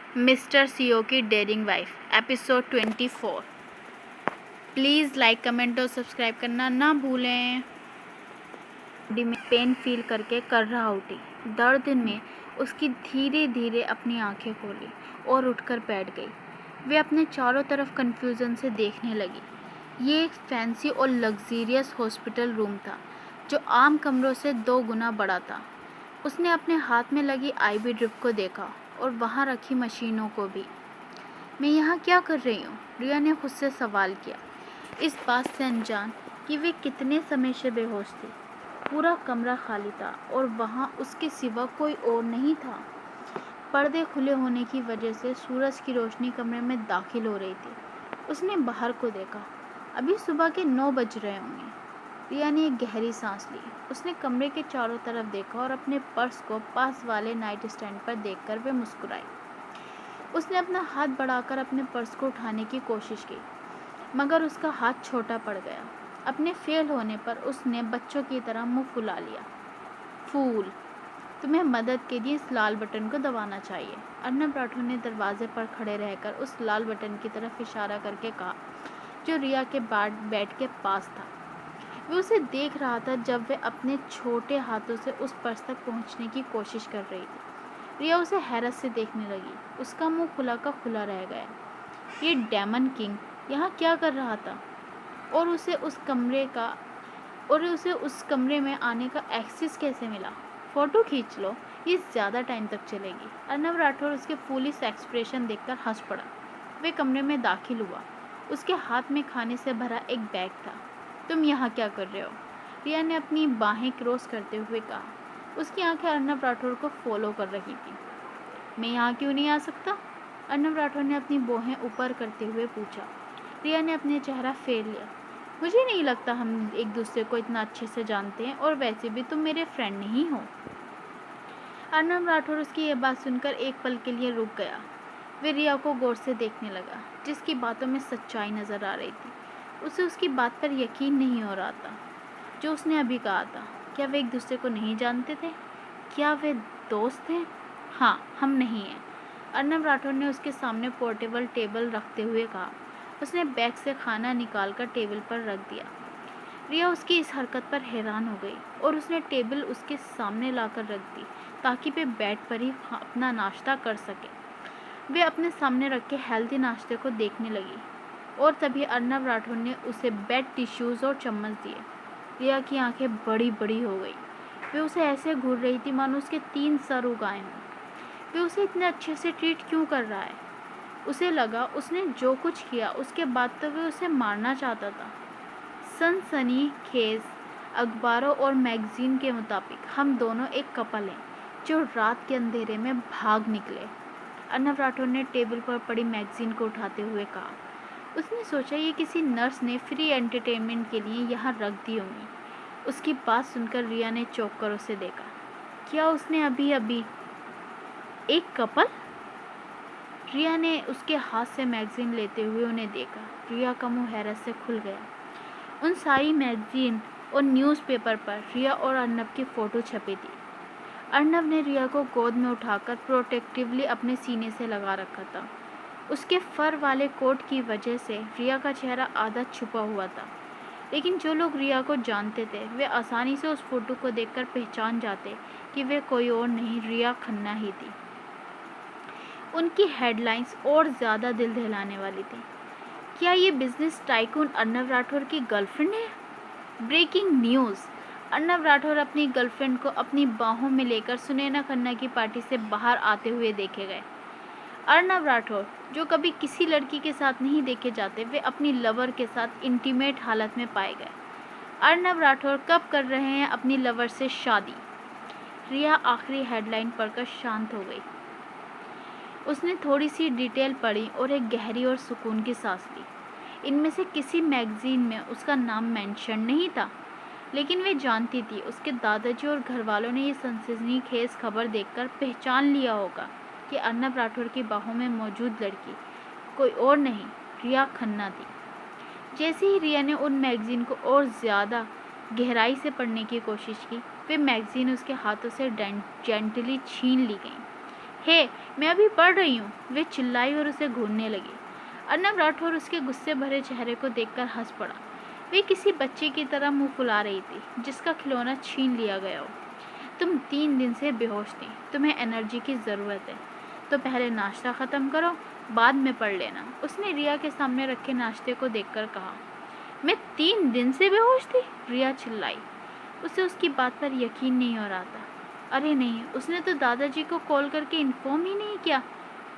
Mister CO की daring wife episode 24। Please like comment और subscribe करना ना भूलें। बॉडी में पेन फील करके कर रहा उठी। दर्द में उसकी धीरे धीरे अपनी आंखें खोली और उठकर बैठ गई। वे अपने चारों तरफ कन्फ्यूज़न से देखने लगी। ये एक फैंसी और लग्जीरियस हॉस्पिटल रूम था जो आम कमरों से 2 गुना बड़ा था। उसने अपने हाथ में लगी आईवी ड्रिप को देखा और वहाँ रखी मशीनों को भी। मैं यहाँ क्या कर रही हूँ? रिया ने खुद से सवाल किया, इस बात से अनजान कि वे कितने समय से बेहोश थी। पूरा कमरा खाली था और वहाँ उसके सिवा कोई और नहीं था। पर्दे खुले होने की वजह से सूरज की रोशनी कमरे में दाखिल हो रही थी। उसने बाहर को देखा। अभी सुबह के 9 बज रहे होंगे। रिया ने एक गहरी सांस ली। उसने कमरे के चारों तरफ देखा और अपने पर्स को पास वाले नाइट स्टैंड पर देखकर वे मुस्कुराई। उसने अपना हाथ बढ़ाकर अपने पर्स को उठाने की कोशिश की, मगर उसका हाथ छोटा पड़ गया। अपने फेल होने पर उसने बच्चों की तरह मुंह फुला लिया। फूल, तुम्हें मदद के लिए इस लाल बटन को दबाना चाहिए। अर्नब राठौर ने दरवाजे पर खड़े रहकर उस लाल बटन की तरफ इशारा करके कहा, जो रिया के बेड के पास था। वे उसे देख रहा था जब वे अपने छोटे हाथों से उस पर्स तक पहुंचने की कोशिश कर रही थी। रिया उसे हैरत से देखने लगी। उसका मुंह खुला का खुला रह गया। ये डेमन किंग यहाँ क्या कर रहा था और उसे उस कमरे में आने का एक्सेस कैसे मिला? फोटो खींच लो, ये ज़्यादा टाइम तक चलेगी। अर्नब राठौर उसके फूलिश एक्सप्रेशन देखकर हंस पड़ा। वे कमरे में दाखिल हुआ। उसके हाथ में खाने से भरा एक बैग था। तुम यहाँ क्या कर रहे हो? रिया ने अपनी बाहें क्रॉस करते हुए कहा। उसकी आंखें अर्नब राठौर को फॉलो कर रही थी। मैं यहाँ क्यों नहीं आ सकता? अर्नब राठौर ने अपनी बाहें ऊपर करते हुए पूछा। रिया ने अपने चेहरा फेर लिया। मुझे नहीं लगता हम एक दूसरे को इतना अच्छे से जानते हैं, और वैसे भी तुम मेरे फ्रेंड नहीं हो। अर्नब राठौर उसकी यह बात सुनकर एक पल के लिए रुक गया। वे रिया को गौर से देखने लगा, जिसकी बातों में सच्चाई नजर आ रही थी। उसे उसकी बात पर यकीन नहीं हो रहा था जो उसने अभी कहा था। क्या वे एक दूसरे को नहीं जानते थे? क्या वे दोस्त हैं? हाँ, हम नहीं हैं। अर्नब राठौर ने उसके सामने पोर्टेबल टेबल रखते हुए कहा। उसने बैग से खाना निकालकर टेबल पर रख दिया। रिया उसकी इस हरकत पर हैरान हो गई और उसने टेबल उसके सामने लाकर रख दी ताकि वे बेड पर ही अपना नाश्ता कर सके। वे अपने सामने रखे हेल्दी नाश्ते को देखने लगी और तभी अर्नब राठौर ने उसे बेड टिश्यूज़ और चम्मच दिए। रिया की आंखें बड़ी बड़ी हो गई। वे उसे ऐसे घूर रही थी मानो उसके 3 सर उगाए हों। वे उसे इतने अच्छे से ट्रीट क्यों कर रहा है? उसे लगा उसने जो कुछ किया उसके बाद तो वे उसे मारना चाहता था। सनसनीखेज अखबारों और मैगजीन के मुताबिक हम दोनों एक कपल हैं जो रात के अंधेरे में भाग निकले। अर्नब राठौर ने टेबल पर पड़ी मैगजीन को उठाते हुए कहा। उसने सोचा ये किसी नर्स ने फ्री एंटरटेनमेंट के लिए यहाँ रख दी होंगी। उसकी बात सुनकर रिया ने चौंक कर उसे देखा। क्या उसने अभी अभी एक कपल? रिया ने उसके हाथ से मैगजीन लेते हुए उन्हें देखा। रिया का मुंह हैरत से खुल गया। उन सारी मैगजीन और न्यूज़पेपर पर रिया और अर्नब की फ़ोटो छपी थी। अर्नब ने रिया को गोद में उठाकर प्रोटेक्टिवली अपने सीने से लगा रखा था। उसके फर वाले कोट की वजह से रिया का चेहरा आधा छुपा हुआ था, लेकिन जो लोग रिया को जानते थे वे आसानी से उस फोटो को देखकर पहचान जाते कि वे कोई और नहीं, रिया खन्ना ही थी। उनकी हेडलाइंस और ज़्यादा दिल दहलाने वाली थी। क्या ये बिजनेस टाइकून अर्नब राठौर की गर्लफ्रेंड है? Breaking news! अर्नब राठौर अपनी गर्लफ्रेंड को अपनी बाहों में लेकर सुनैना खन्ना की पार्टी से बाहर आते हुए देखे गए। अर्नब राठौर, जो कभी किसी लड़की के साथ नहीं देखे जाते, वे अपनी लवर के साथ इंटीमेट हालत में पाए गए। अर्नब राठौर कब कर रहे हैं अपनी लवर से शादी? रिया आखिरी हेडलाइन पढ़कर शांत हो गई। उसने थोड़ी सी डिटेल पढ़ी और एक गहरी और सुकून की सांस ली। इनमें से किसी मैगजीन में उसका नाम मेंशन नहीं था, लेकिन वे जानती थी उसके दादाजी और घर वालों ने ये सनसनीखेज खबर देखकर पहचान लिया होगा कि अर्नब राठौर की बाहों में मौजूद लड़की कोई और नहीं, रिया खन्ना थी। जैसे ही रिया ने उन मैगजीन को और ज़्यादा गहराई से पढ़ने की कोशिश की, वे मैगजीन उसके हाथों से जेंटली छीन ली गई। हे, मैं अभी पढ़ रही हूँ, वे चिल्लाई और उसे घूरने लगी। अर्नब राठौर उसके गुस्से भरे चेहरे को देखकर हंस पड़ा। वे किसी बच्चे की तरह मुंह फुला रही थी जिसका खिलौना छीन लिया गया हो। तुम 3 दिन से बेहोश थी, तुम्हें एनर्जी की ज़रूरत है, तो पहले नाश्ता ख़त्म करो, बाद में पढ़ लेना, उसने रिया के सामने रखे नाश्ते को देखकर कहा। मैं 3 दिन से बेहोश थी, रिया चिल्लाई। उसे उसकी बात पर यकीन नहीं हो रहा था। अरे नहीं, उसने तो दादाजी को कॉल करके इन्फॉर्म ही नहीं किया।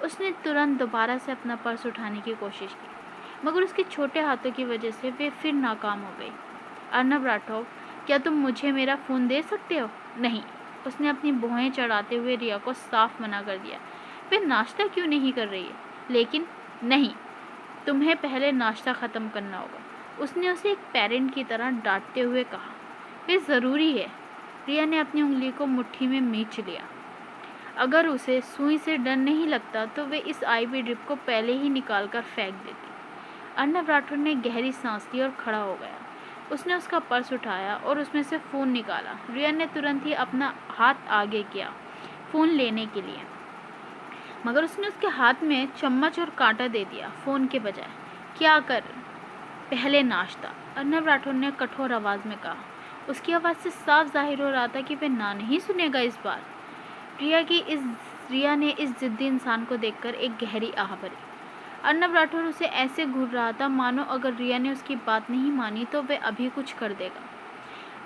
उसने तुरंत दोबारा से अपना पर्स उठाने की कोशिश की, मगर उसके छोटे हाथों की वजह से वे फिर नाकाम हो गई। अर्नब राठौर, क्या तुम मुझे मेरा फ़ोन दे सकते हो? नहीं, उसने अपनी भौहें चढ़ाते हुए रिया को साफ मना कर दिया। फिर नाश्ता क्यों नहीं कर रही है? लेकिन नहीं, तुम्हें पहले नाश्ता ख़त्म करना होगा, उसने उसे एक पेरेंट की तरह डांटते हुए कहा। फिर ज़रूरी है, रिया ने अपनी उंगली को मुट्ठी में मींच लिया। अगर उसे सुई से डर नहीं लगता तो वे इस आईवी ड्रिप को पहले ही निकाल कर फेंक देती। अर्नब राठौर ने गहरी सांस ली और खड़ा हो गया। उसने उसका पर्स उठाया और उसमें से फ़ोन निकाला। रिया ने तुरंत ही अपना हाथ आगे किया फ़ोन लेने के लिए, मगर उसने उसके हाथ में चम्मच और कांटा दे दिया फ़ोन के बजाय। क्या कर? पहले नाश्ता, अर्नब राठौर ने कठोर आवाज़ में कहा। उसकी आवाज़ से साफ जाहिर हो रहा था कि वह ना नहीं सुनेगा इस बार। रिया ने इस जिद्दी इंसान को देखकर एक गहरी आह भरी। अर्नब राठौर उसे ऐसे घूर रहा था मानो अगर रिया ने उसकी बात नहीं मानी तो वह अभी कुछ कर देगा,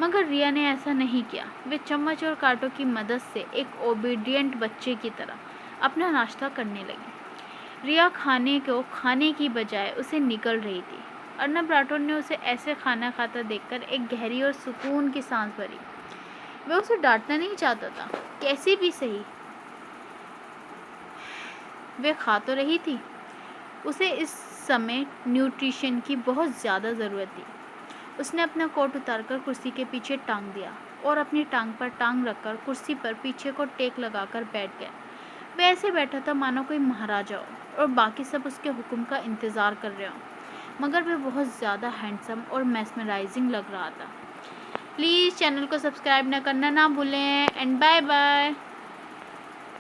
मगर रिया ने ऐसा नहीं किया। वे चम्मच और कांटों की मदद से एक ओबीडियंट बच्चे की तरह अपना नाश्ता करने लगी। रिया खाने की बजाय उसे निकल रही थी। अर्नब राठौर ने उसे ऐसे खाना खाता देखकर एक गहरी और सुकून की सांस भरी। वह उसे डांटना नहीं चाहता था, कैसे भी सही वे खा तो रही थी। उसे इस समय न्यूट्रिशन की बहुत ज़्यादा ज़रूरत थी। उसने अपना कोट उतारकर कुर्सी के पीछे टांग दिया और अपनी टांग पर टांग रखकर कुर्सी पर पीछे को टेक लगाकर बैठ गया। वह ऐसे बैठा था मानो कोई महाराजा हो और बाकी सब उसके हुक्म का इंतज़ार कर रहे हों, मगर वह बहुत ज़्यादा हैंडसम और मेस्मराइजिंग लग रहा था। प्लीज़ चैनल को सब्सक्राइब न करना ना भूलें एंड बाय बाय।